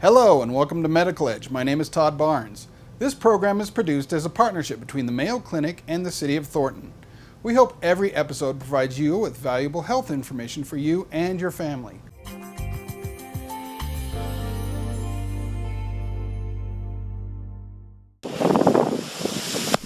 Hello and welcome to Medical Edge. My name is Todd Barnes. This program is produced as a partnership between the Mayo Clinic and the City of Thornton. We hope every episode provides you with valuable health information for you and your family.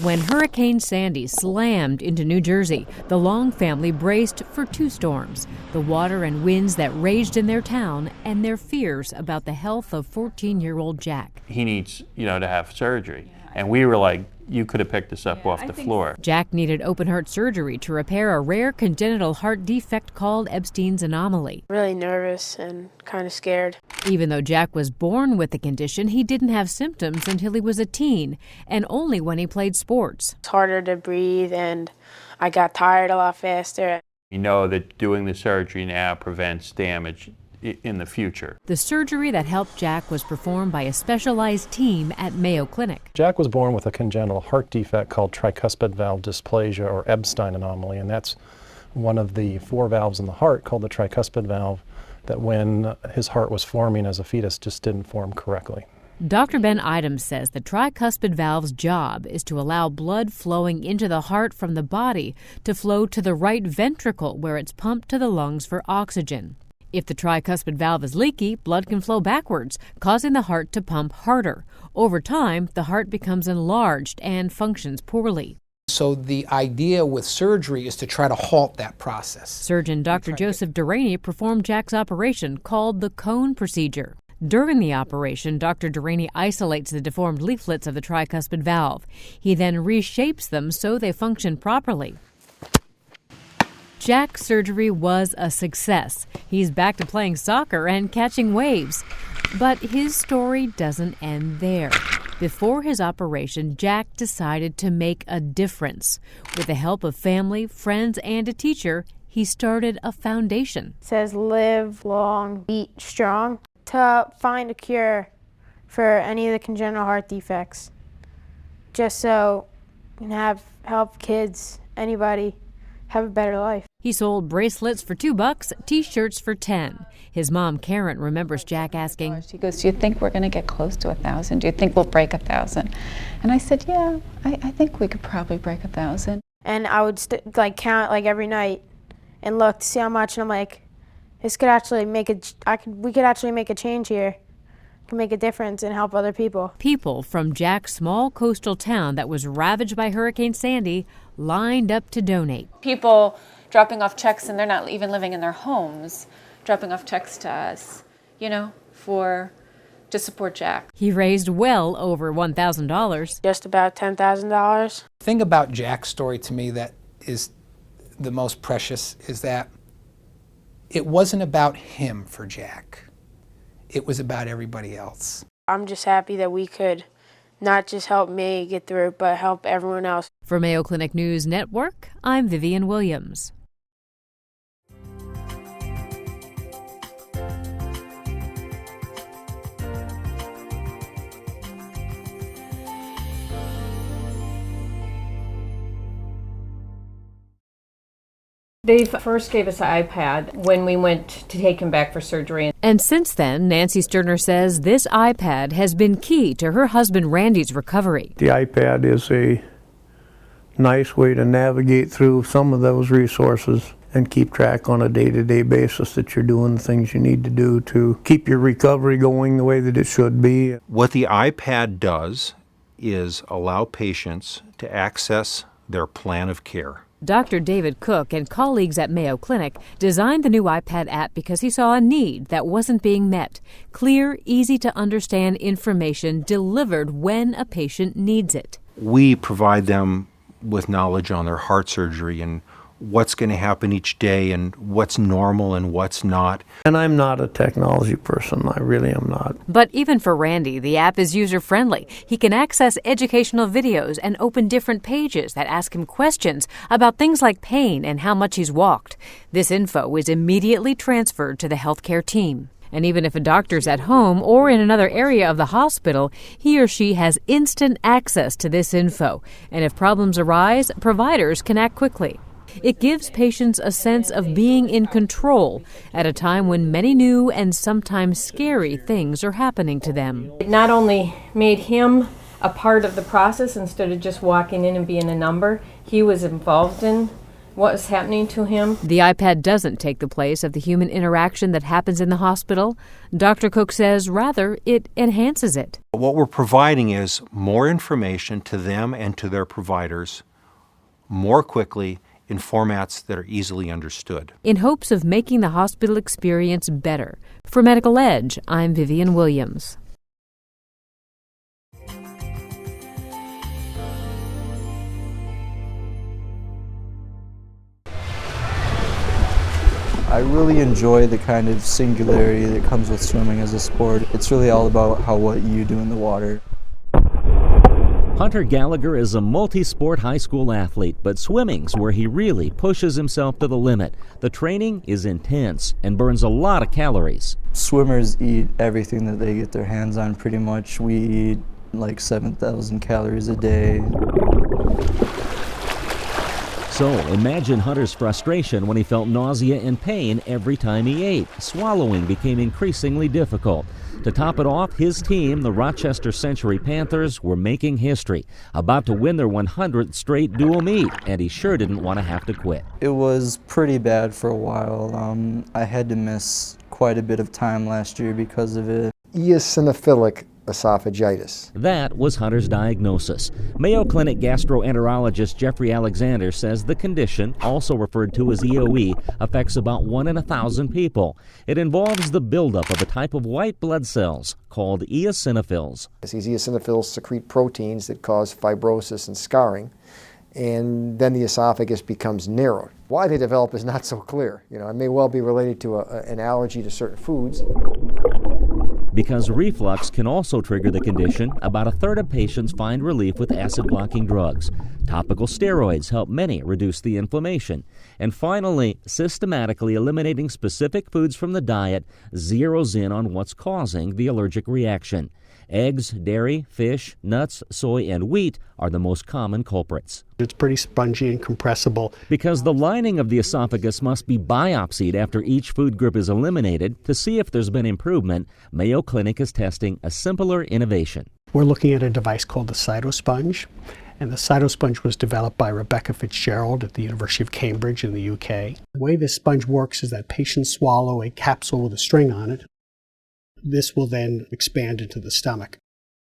When Hurricane Sandy slammed into New Jersey, the Long family braced for two storms: the water and winds that raged in their town and their fears about the health of 14-year-old Jack. He needs, to have surgery. And we were like, you could have picked us up off the floor. Jack needed open-heart surgery to repair a rare congenital heart defect called Ebstein's Anomaly. Really nervous and kind of scared. Even though Jack was born with the condition, he didn't have symptoms until he was a teen, and only when he played sports. It's harder to breathe, and I got tired a lot faster. You know that doing the surgery now prevents damage in the future. The surgery that helped Jack was performed by a specialized team at Mayo Clinic. Jack was born with a congenital heart defect called tricuspid valve dysplasia, or Ebstein anomaly, and that's one of the four valves in the heart called the tricuspid valve that when his heart was forming as a fetus just didn't form correctly. Dr. Ben Idem says the tricuspid valve's job is to allow blood flowing into the heart from the body to flow to the right ventricle where it's pumped to the lungs for oxygen. If the tricuspid valve is leaky, blood can flow backwards, causing the heart to pump harder. Over time, the heart becomes enlarged and functions poorly. So the idea with surgery is to try to halt that process. Surgeon Dr. Joseph Duraney performed Jack's operation called the cone procedure. During the operation, Dr. Duraney isolates the deformed leaflets of the tricuspid valve. He then reshapes them so they function properly. Jack's surgery was a success. He's back to playing soccer and catching waves. But his story doesn't end there. Before his operation, Jack decided to make a difference. With the help of family, friends, and a teacher, he started a foundation. It says live long, beat strong, to find a cure for any of the congenital heart defects. Just so you can help kids, anybody, have a better life. He sold bracelets for $2, T-shirts for $10. His mom, Karen, remembers Jack asking, she goes, do you think we're going to get close to 1,000? Do you think we'll break 1,000? And I said, yeah, I think we could probably break 1,000. And I would count every night and look to see how much, and I'm like, this could actually we could actually make a change here. Can make a difference and help other people. People from Jack's small coastal town that was ravaged by Hurricane Sandy lined up to donate. People dropping off checks, and they're not even living in their homes, dropping off checks to us, to support Jack. He raised well over $1,000. Just about $10,000. The thing about Jack's story to me that is the most precious is that it wasn't about him for Jack. It was about everybody else. I'm just happy that we could not just help me get through it, but help everyone else. For Mayo Clinic News Network, I'm Vivian Williams. They first gave us an iPad when we went to take him back for surgery. And since then, Nancy Sterner says this iPad has been key to her husband Randy's recovery. The iPad is a nice way to navigate through some of those resources and keep track on a day-to-day basis that you're doing the things you need to do to keep your recovery going the way that it should be. What the iPad does is allow patients to access their plan of care. Dr. David Cook and colleagues at Mayo Clinic designed the new iPad app because he saw a need that wasn't being met. Clear, easy-to-understand information delivered when a patient needs it. We provide them with knowledge on their heart surgery and what's going to happen each day and what's normal and what's not. And I'm not a technology person. I really am not. But even for Randy, the app is user-friendly. He can access educational videos and open different pages that ask him questions about things like pain and how much he's walked. This info is immediately transferred to the healthcare team. And even if a doctor's at home or in another area of the hospital, he or she has instant access to this info. And if problems arise, providers can act quickly. It gives patients a sense of being in control at a time when many new and sometimes scary things are happening to them. It not only made him a part of the process instead of just walking in and being a number, he was involved in what was happening to him. The iPad doesn't take the place of the human interaction that happens in the hospital. Dr. Cook says, rather, it enhances it. What we're providing is more information to them and to their providers more quickly in formats that are easily understood. In hopes of making the hospital experience better. For Medical Edge, I'm Vivian Williams. I really enjoy the kind of singularity that comes with swimming as a sport. It's really all about what you do in the water. Hunter Gallagher is a multi-sport high school athlete, but swimming's where he really pushes himself to the limit. The training is intense and burns a lot of calories. Swimmers eat everything that they get their hands on pretty much. We eat like 7,000 calories a day. So imagine Hunter's frustration when he felt nausea and pain every time he ate. Swallowing became increasingly difficult. To top it off, his team, the Rochester Century Panthers, were making history, about to win their 100th straight dual meet, and he sure didn't want to have to quit. It was pretty bad for a while. I had to miss quite a bit of time last year because of it. Eosinophilic esophagitis. That was Hunter's diagnosis. Mayo Clinic gastroenterologist Jeffrey Alexander says the condition, also referred to as EOE, affects about 1 in 1,000 people. It involves the buildup of a type of white blood cells called eosinophils. These eosinophils secrete proteins that cause fibrosis and scarring, and then the esophagus becomes narrowed. Why they develop is not so clear. It may well be related to an allergy to certain foods. Because reflux can also trigger the condition, about a third of patients find relief with acid-blocking drugs. Topical steroids help many reduce the inflammation. And finally, systematically eliminating specific foods from the diet zeroes in on what's causing the allergic reaction. Eggs, dairy, fish, nuts, soy, and wheat are the most common culprits. It's pretty spongy and compressible. Because the lining of the esophagus must be biopsied after each food group is eliminated to see if there's been improvement, Mayo Clinic is testing a simpler innovation. We're looking at a device called the Cytosponge, and the Cytosponge was developed by Rebecca Fitzgerald at the University of Cambridge in the UK. The way this sponge works is that patients swallow a capsule with a string on it. This will then expand into the stomach.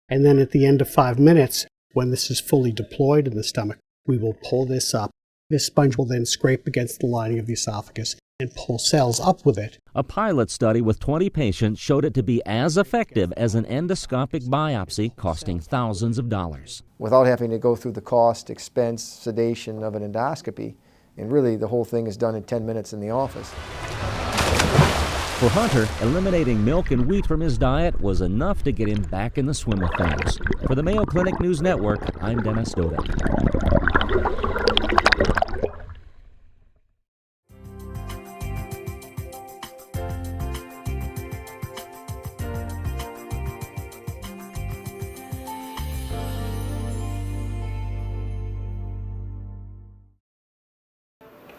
And then at the end of 5 minutes, when this is fully deployed in the stomach, we will pull this up. This sponge will then scrape against the lining of the esophagus and pull cells up with it. A pilot study with 20 patients showed it to be as effective as an endoscopic biopsy, costing thousands of dollars. Without having to go through the cost, expense, sedation of an endoscopy, and really the whole thing is done in 10 minutes in the office. For Hunter, eliminating milk and wheat from his diet was enough to get him back in the swim of things. For the Mayo Clinic News Network, I'm Dennis Doda.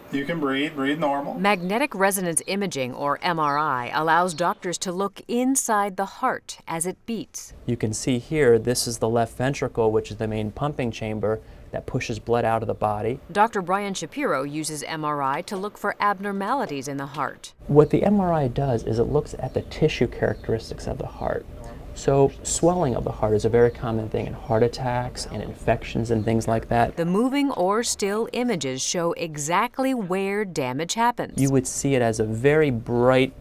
You can breathe normal. Magnetic resonance imaging, or MRI, allows doctors to look inside the heart as it beats. You can see here, this is the left ventricle, which is the main pumping chamber that pushes blood out of the body. Dr. Brian Shapiro uses MRI to look for abnormalities in the heart. What the MRI does is it looks at the tissue characteristics of the heart. So swelling of the heart is a very common thing in heart attacks and infections and things like that. The moving or still images show exactly where damage happens. You would see it as a very bright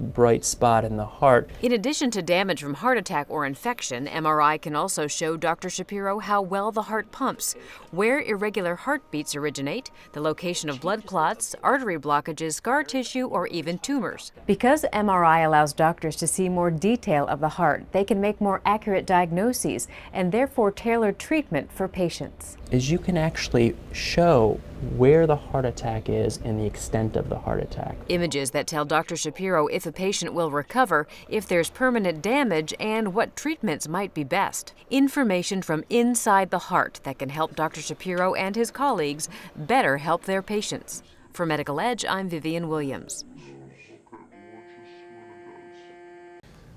spot in the heart. In addition to damage from heart attack or infection, MRI can also show Dr. Shapiro how well the heart pumps, where irregular heartbeats originate, the location of blood clots, artery blockages, scar tissue, or even tumors. Because MRI allows doctors to see more detail of the heart, they can make more accurate diagnoses and therefore tailor treatment for patients. Is you can actually show where the heart attack is and the extent of the heart attack. Images that tell Dr. Shapiro if a patient will recover, if there's permanent damage, and what treatments might be best. Information from inside the heart that can help Dr. Shapiro and his colleagues better help their patients. For Medical Edge, I'm Vivian Williams.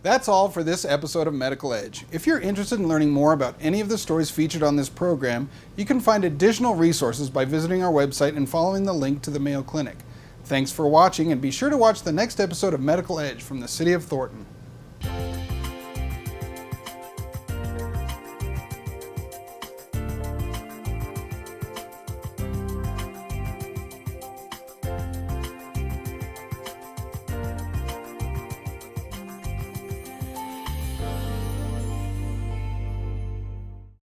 That's all for this episode of Medical Edge. If you're interested in learning more about any of the stories featured on this program, you can find additional resources by visiting our website and following the link to the Mayo Clinic. Thanks for watching, and be sure to watch the next episode of Medical Edge from the City of Thornton.